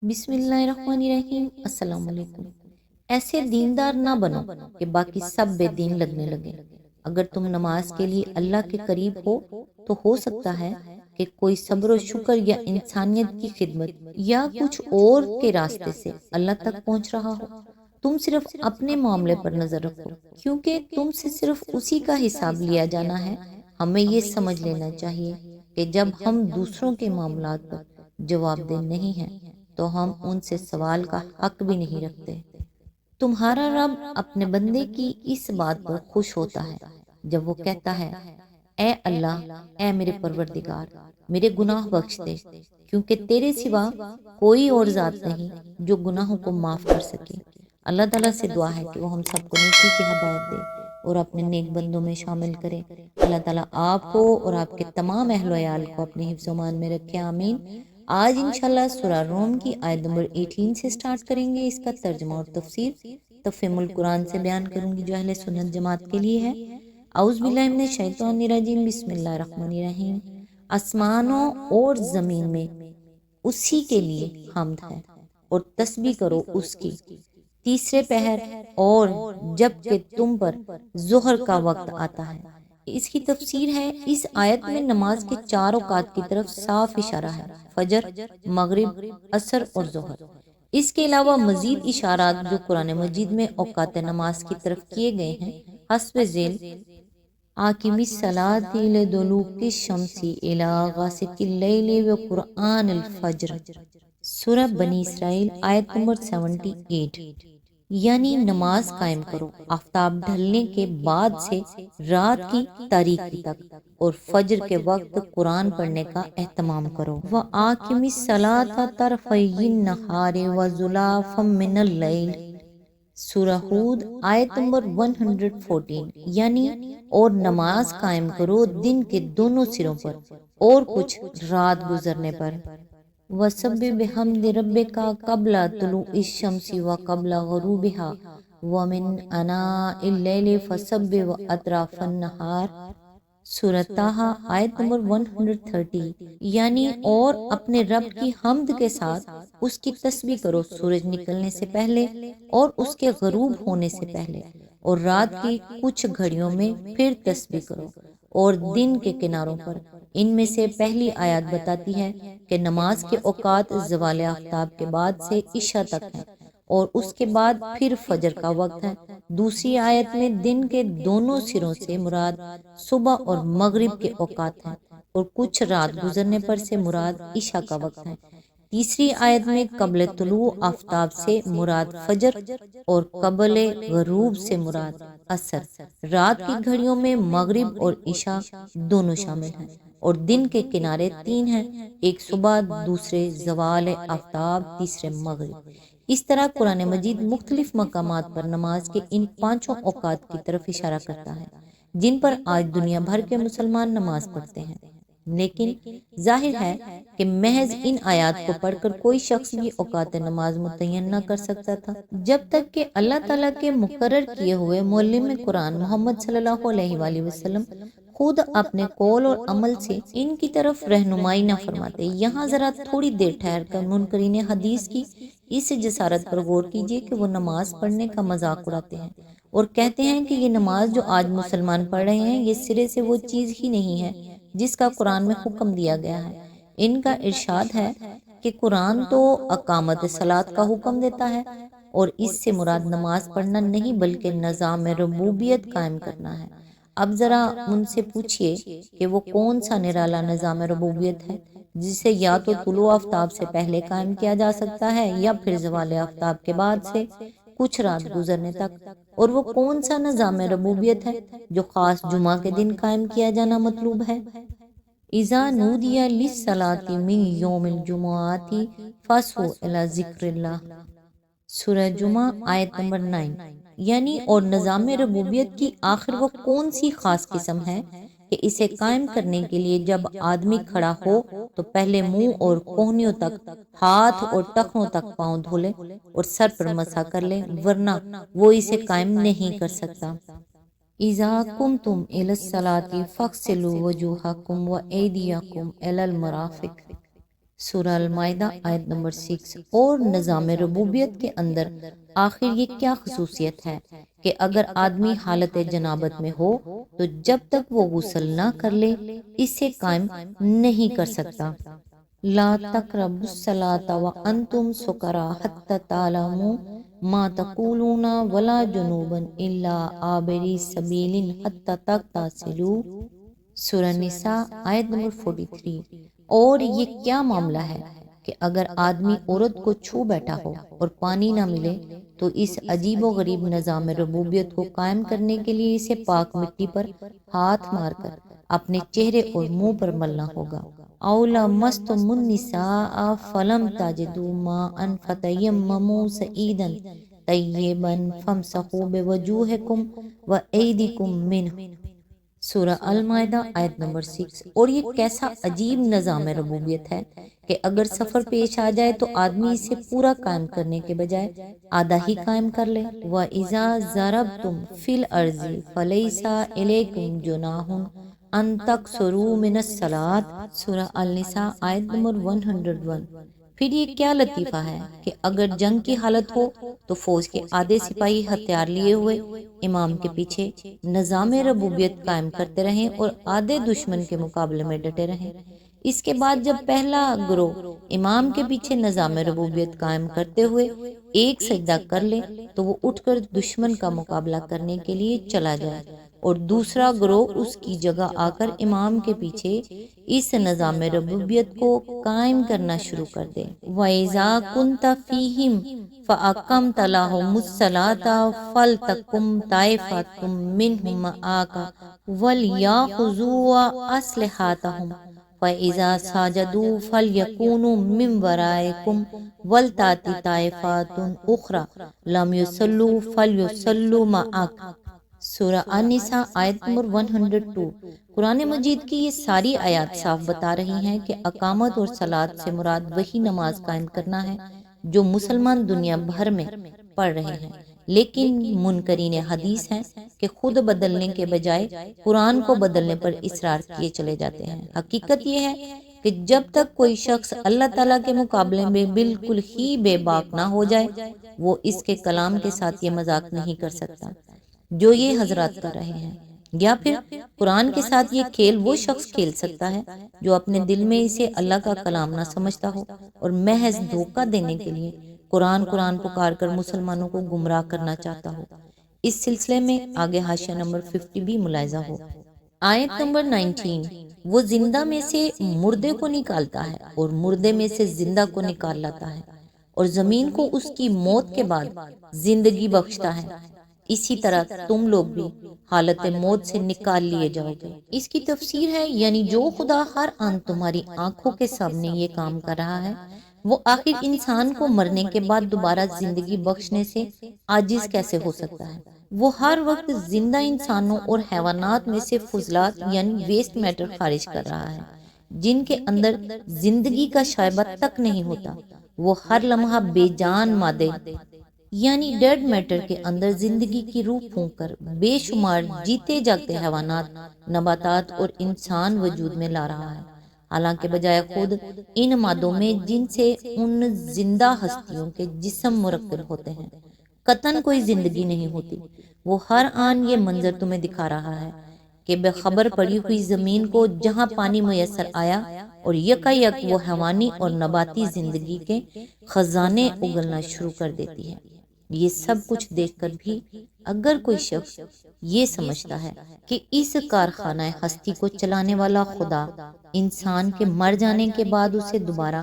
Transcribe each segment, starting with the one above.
بسم اللہ الرحمن الرحیم۔ السلام علیکم۔ ایسے دیندار نہ بنو کہ باقی سب بے دین لگنے لگے۔ اگر تم نماز کے لیے اللہ کے قریب تو ہو سکتا ہے کہ کوئی صبر و شکر یا انسانیت کی خدمت یا کچھ اور کے راستے سے اللہ تک پہنچ رہا ہو۔ تم صرف اپنے معاملے پر نظر رکھو، کیونکہ تم سے صرف اسی کا حساب لیا جانا ہے۔ ہمیں یہ سمجھ لینا چاہیے کہ جب ہم دوسروں کے معاملات پر جواب دہ نہیں ہیں تو ہم ان سے سوال کا حق بھی نہیں رکھتے۔ تمہارا رب اپنے بندے کی اس بات پر خوش ہوتا ہے جب وہ کہتا ہے، اے اللہ، اے میرے پروردگار، میرے گناہ بخش دے، کیونکہ تیرے سوا کوئی اور ذات نہیں جو گناہوں کو معاف کر سکے۔ اللہ تعالیٰ سے دعا ہے کہ وہ ہم سب کو نیکی کی ہدایت دے اور اپنے نیک بندوں میں شامل کرے۔ اللہ تعالیٰ آپ کو اور آپ کے تمام اہل و عیال کو اپنے حفظ و امان میں رکھے، آمین۔ آج انشاءاللہ سورہ روم کی آیت نمبر 18 سے سٹارٹ کریں گے۔ اس کا ترجمہ اور تفسیر تفہیم القرآن سے بیان کروں گی جو اہل سنت جماعت کے لیے ہے۔ اعوذ باللہ من الشیطان الرجیم، بسم اللہ الرحمن الرحیم۔ آسمانوں اور زمین میں اسی کے لیے حمد ہے اور تسبیح کرو اس کی تیسرے پہر اور جب کہ تم پر ظہر کا وقت آتا ہے۔ اس کی تفسیر ہے، اس آیت میں نماز کے 4 اوقات کی طرف صاف اشارہ ہے: فجر، مغرب، عصر اور ظہر۔ اس کے علاوہ مزید اشارات جو قرآن مجید میں اوقات نماز کی طرف کیے گئے ہیں حسب ذیل: آقم الصلاۃ لدلوک الشمس الی غاسق اللیل وقرآن الفجر، سورہ بنی اسرائیل آیت نمبر 78، یعنی نماز قائم کرو آفتاب ڈھلنے کے بعد سے رات کی تاریکی تک، اور فجر کے وقت قرآن پڑھنے کا اہتمام کرو۔ وَآقِمِ الصَّلَاةَ طَرَفَیِ النَّہَارِ وَزُلَافًا مِّنَ اللَّیلِ، سورہ ہود آیت نمبر 114، یعنی اور نماز قائم کرو دن کے دونوں سروں پر اور کچھ رات گزرنے پر۔ وَسَبِّحْ بِحَمْدِ رَبِّکَ قَبْلَ طُلُوعِ الشَّمْسِ وَقَبْلَ غُرُوبِہَا وَمِنْ آنَاءِ اللَّیلِ فَسَبِّحْ وَأَطْرَافَ النَّہَارِ، سورہ طٰہٰ آیت نمبر 130، یعنی اور اپنے رب کی حمد کے ساتھ اس کی تسبیح کرو سورج نکلنے سے پہلے اور اس کے غروب ہونے سے پہلے، اور رات کی کچھ گھڑیوں میں پھر تسبیح کرو، اور دن کے کناروں پر۔ ان میں سے پہلی آیات بتاتی ہے کہ نماز کے اوقات زوال آفتاب کے بعد سے عشاء تک ہیں اور اس کے بعد پھر فجر کا وقت ہے۔ دوسری آیت میں دن کے دونوں سروں سے مراد صبح اور مغرب کے اوقات ہیں، اور کچھ رات گزرنے پر سے مراد عشاء کا وقت ہے۔ تیسری آیت میں قبل طلوع آفتاب سے مراد فجر اور قبل غروب سے مراد عصر۔ رات کی گھڑیوں میں مغرب اور عشاء دونوں شامل ہیں، اور دن کے کنارے 3 ہیں: ایک صبح، دوسرے زوال آفتاب، تیسرے مغرب۔ اس طرح قرآن مجید مختلف مقامات پر نماز کے ان 5 اوقات کی طرف اشارہ کرتا ہے جن پر آج دنیا بھر کے مسلمان نماز پڑھتے ہیں، لیکن ظاہر ہے کہ محض ان آیات کو پڑھ کر کوئی شخص یہ اوقات نماز متعین نہ کر سکتا تھا جب تک کہ اللہ تعالیٰ کے مقرر کیے ہوئے معلم قرآن محمد صلی اللہ علیہ وآلہ وسلم خود اپنے قول اور عمل سے ان کی طرف رہنمائی نہ فرماتے۔ یہاں ذرا تھوڑی دیر ٹھہر کر منکرین حدیث کی اس جسارت پر غور کیجیے کہ وہ نماز پڑھنے کا مذاق اڑاتے ہیں اور کہتے ہیں کہ یہ نماز جو آج مسلمان پڑھ رہے ہیں یہ سرے سے وہ چیز ہی نہیں ہے جس کا قرآن میں حکم دیا گیا ہے۔ ان کا ارشاد ہے کہ قرآن تو اقامت صلاۃ کا حکم دیتا ہے، اور اس سے مراد نماز پڑھنا نہیں بلکہ نظام ربوبیت قائم کرنا ہے۔ اب ذرا ان سے پوچھئے کہ وہ کون سا نرالا نظام ربوبیت ہے جسے یا تو طلوع آفتاب سے پہلے قائم کیا جا سکتا ہے یا پھر زوال آفتاب کے بعد سے کچھ رات گزرنے تک، اور وہ کون سا نظام ربوبیت ہے جو خاص جمعہ کے دن قائم کیا جانا مطلوب ہے۔ اذا نودی للصلاۃ من یوم الجمعۃ فاسعوا الی ذکر اللہ، سورہ جمعہ آیت نمبر 9، یعنی اور نظام ربوبیت کی آخر وہ کون سی خاص قسم ہے کہ اسے قائم کرنے کے لیے جب آدمی کھڑا ہو تو پہلے منہ اور کوہنیوں تک، ہاتھ اور ٹخنوں تک پاؤں دھولے اور سر پر مسح کر لے، ورنہ وہ اسے قائم نہیں کر سکتا۔ اذا قمتم الی الصلاۃ فاغسلوا وجوہکم وایدیکم الی المرافق، سورہ المائدہ آیت نمبر 6۔ اور نظام ربوبیت کے اندر آخر یہ کیا خصوصیت ہے کہ اگر آدمی حالت جنابت میں ہو تو جب تک وہ غسل نہ کر لے اسے قائم نہیں کر سکتا۔ لا تقربوا الصلاة وانتم سکری حتی تعلموا ما تقولون ولا جنوبا الا عابری سبیل حتی تغتسلوا۔ سورہ نساء آیت نمبر 43۔ اور یہ کیا معاملہ ہے کہ اگر آدمی عورت کو چھو بیٹھا ہو اور پانی نہ ملے تو اس عجیب و غریب نظام ربوبیت کو قائم کرنے کے لیے اسے پاک مٹی پر ہاتھ مار کر اپنے چہرے اور منہ پر ملنا ہوگا۔ اولا مستم النساء فلم تجدوا ماء فتیمموا صعیدا طیبا فامسحوا بوجوہکم وایدیکم منہ۔ سورہ المائدہ آیت نمبر 6۔ اور یہ کیسا عجیب نظام ربوبیت ہے کہ اگر سفر پیش آ جائے تو آدمی اسے پورا قائم کرنے کے بجائے آدھا ہی قائم کر لے۔ وَإِذَا ضَرَبْتُمْ فِي الْأَرْضِ فَلَيْسَ عَلَيْكُمْ جُنَاحٌ أَن تَقْصُرُوا مِنَ الصَّلَاةِ۔ سورہ النساء آیت نمبر 101۔ پھر یہ کیا لطیفہ ہے کہ اگر جنگ کی حالت ہو تو فوج کے آدھے سپاہی ہتھیار لیے ہوئے امام کے پیچھے نظام ربوبیت قائم کرتے رہیں اور آدھے دشمن کے مقابلے میں ڈٹے رہیں۔ اس کے بعد جب پہلا گروہ امام کے پیچھے نظام ربوبیت قائم کرتے ہوئے ایک سجدہ کر لے تو وہ اٹھ کر دشمن کا مقابلہ کرنے کے لیے چلا جائے اور دوسرا گروہ اس کی جگہ آ کر امام کے پیچھے اس نظام ربوبیت کو قائم کرنا شروع کر دے۔ وَإِذَا كُنْتَ فِيهِمْ فَأَقَمْتَ لَهُمُ الصَّلَاةَ فَلْتَقُمْ طَائِفَةٌ مِّنْهُم مَّعَكَ وَلْيَأْخُذُوا أَسْلِحَتَهُمْ فَإِذَا سَجَدُوا فَلْيَكُونُوا مِنْ وَرَائِكُمْ وَلْتَأْتِ طَائِفَةٌ أُخْرَىٰ لَمْ يُصَلُّوا فَلْيُصَلُّوا مَعَكَ۔ سورہ النساء آیت نمبر 102۔ قرآن مجید کی یہ ساری آیات صاف بتا رہی ہیں کہ اقامت اور صلاۃ سے مراد وہی نماز قائم کرنا ہے جو مسلمان دنیا بھر میں پڑھ رہے ہیں، لیکن منکرین حدیث ہیں کہ خود بدلنے کے بجائے قرآن کو بدلنے پر اصرار کیے چلے جاتے ہیں۔ حقیقت یہ ہے کہ جب تک کوئی شخص اللہ تعالیٰ کے مقابلے میں بالکل ہی بے باک نہ ہو جائے وہ اس کے کلام کے ساتھ یہ مذاق نہیں کر سکتا جو یہ حضرات کر رہے ہیں، یا پھر قرآن کے ساتھ یہ کھیل وہ شخص کھیل سکتا ہے جو اپنے دل میں اسے اللہ کا کلام نہ سمجھتا ہو اور محض دھوکہ دینے کے لیے قرآن قرآن پکار کر مسلمانوں کو گمراہ کرنا چاہتا ہو۔ اس سلسلے میں آگے حاشیہ نمبر 50 بھی ملاحظہ ہو۔ آیت نمبر 19۔ وہ زندہ میں سے مردے کو نکالتا ہے اور مردے میں سے زندہ کو نکال لاتا ہے اور زمین کو اس کی موت کے بعد زندگی بخشتا ہے، اسی طرح تم لوگ بھی حالت موت سے نکال لیے جاؤ گے۔ اس کی تفسیر ہے یعنی جو خدا ہر آن تمہاری آنکھوں کے سامنے یہ کام کر رہا ہے وہ آخر انسان کو مرنے کے بعد دوبارہ زندگی بخشنے سے عاجز کیسے ہو سکتا ہے؟ وہ ہر وقت زندہ انسانوں اور حیوانات میں سے فضلات یعنی ویسٹ میٹر خارج کر رہا ہے جن کے اندر زندگی کا شائبہ تک نہیں ہوتا۔ وہ ہر لمحہ بے جان مادے یعنی ڈیڈ میٹر کے اندر زندگی کی روح پھونک کر بے شمار جیتے جاگتے حیوانات، نباتات اور انسان وجود میں لا رہا ہے، حالانکہ بجائے خود ان مادوں میں جن سے ان زندہ ہستیوں کے جسم مرکب ہوتے ہیں قطعاً کوئی زندگی نہیں ہوتی۔ وہ ہر آن یہ منظر تمہیں دکھا رہا ہے کہ بے خبر پڑی ہوئی زمین کو جہاں پانی میسر آیا اور یکایک وہ حیوانی اور نباتی زندگی کے خزانے اگلنا شروع کر دیتی ہے۔ یہ سب کچھ دیکھ کر بھی اگر کوئی شخص یہ سمجھتا ہے کہ اس کارخانہ ہستی کو چلانے والا خدا انسان کے مر جانے کے بعد اسے دوبارہ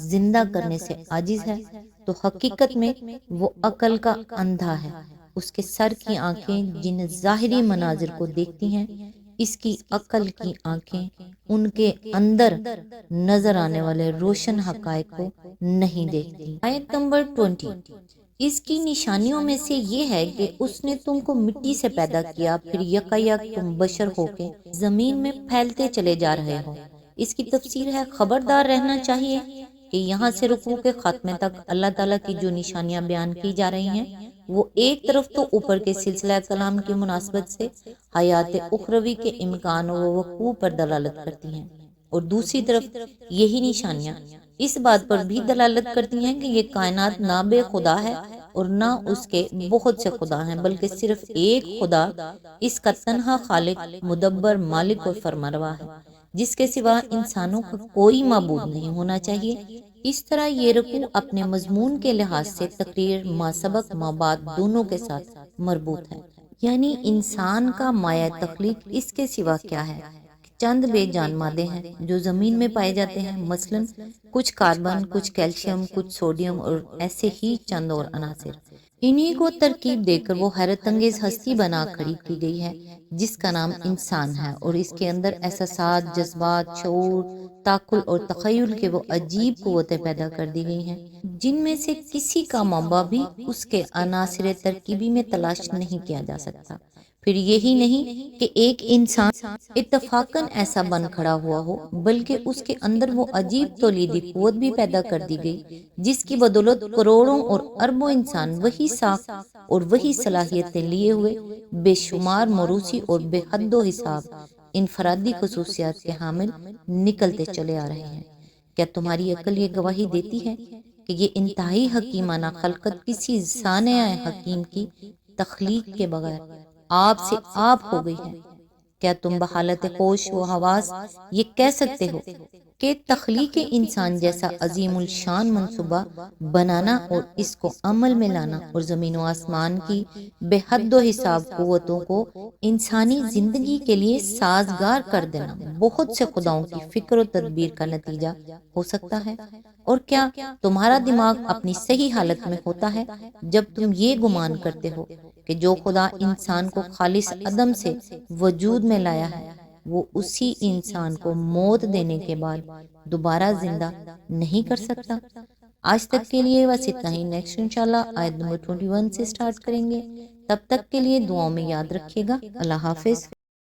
زندہ کرنے سے عاجز ہے تو حقیقت میں وہ عقل کا اندھا ہے۔ اس کے سر کی آنکھیں جن ظاہری مناظر کو دیکھتی ہیں اس کی عقل کی آنکھیں ان کے اندر نظر آنے والے روشن حقائق کو نہیں دیکھتی۔ آیت نمبر 20۔ اس کی نشانیوں میں سے یہ ہے کہ اس نے تم کو مٹی سے پیدا کیا پھر یکایک تم بشر ہو کے زمین میں پھیلتے چلے جا رہے ہو۔ اس کی تفسیر ہے خبردار رہنا چاہیے کہ یہاں سے رکوع کے خاتمے تک اللہ تعالیٰ کی جو نشانیاں بیان کی جا رہی ہیں وہ ایک طرف تو اوپر کے سلسلہ کلام کی مناسبت سے حیات اخروی کے امکان و وقوع پر دلالت کرتی ہیں اور دوسری طرف یہی نشانیاں اس بات پر بھی دلالت کرتی ہیں کہ یہ کائنات نہ بے خدا ہے اور نہ اس کے بہت سے خدا ہیں، بلکہ صرف ایک خدا اس کا تنہا خالق، مدبر، مالک اور فرمانروا ہے، جس کے سوا انسانوں کا کوئی معبود نہیں ہونا چاہیے۔ اس طرح یہ رکوع اپنے مضمون کے لحاظ سے تقریر ما سبق ما بعد دونوں کے ساتھ مربوط ہے، یعنی انسان کا مایہ تخلیق اس کے سوا کیا ہے؟ چند بے جان مادے ہیں جو زمین میں پائے جاتے ہیں، مثلا کچھ کاربن، کچھ کیلشیم، کچھ سوڈیم اور ایسے ہی چند اور عناصر۔ انہی کو ترکیب دے کر وہ حیرت انگیز ہستی بنا کھڑی کی گئی ہے جس کا نام انسان ہے، اور اس کے اندر احساسات، جذبات، شعور، تعقل اور تخیل کے وہ عجیب قوتیں پیدا کر دی گئی ہیں جن میں سے کسی کا منبع بھی اس کے عناصر ترکیبی میں تلاش نہیں کیا جا سکتا۔ پھر یہی نہیں کہ ایک انسان اتفاقاً ایسا بن کھڑا ہوا ہو، بلکہ اس کے اندر وہ عجیب تولیدی قوت بھی پیدا کر دی گئی جس کی بدولت کروڑوں اور اربوں انسان وہی ساکھ اور وہی صلاحیتیں لیے ہوئے بے شمار موروثی اور بے حد و حساب انفرادی خصوصیات کے حامل نکلتے چلے آ رہے ہیں۔ کیا تمہاری عقل یہ گواہی دیتی ہے کہ یہ انتہائی حکیمانہ خلقت کسی صانع حکیم کی تخلیق کے بغیر آپ سے آپ ہو گئی ہے؟ کیا تم بحالت ہوش و حواس یہ کہہ سکتے ہو کہ تخلیق انسان جیسا عظیم الشان منصوبہ بنانا اور اس کو عمل میں لانا اور زمین و آسمان کی بے حد و حساب قوتوں کو انسانی زندگی کے لیے سازگار کر دینا بہت سے خداؤں کی فکر و تدبیر کا نتیجہ ہو سکتا ہے؟ اور کیا تمہارا دماغ اپنی صحیح حالت میں ہوتا ہے جب تم یہ گمان کرتے ہو کہ جو خدا انسان کو خالص عدم سے وجود میں لایا ہے وہ اسی انسان کو موت دینے کے بعد دوبارہ زندہ نہیں کر سکتا؟ آج تک کے لیے بس اتنا ہی، نیکسٹ انشاءاللہ آیت نمبر 21 سے سٹارٹ کریں گے۔ تب تک کے لیے دعاؤں میں یاد رکھیے گا۔ اللہ حافظ۔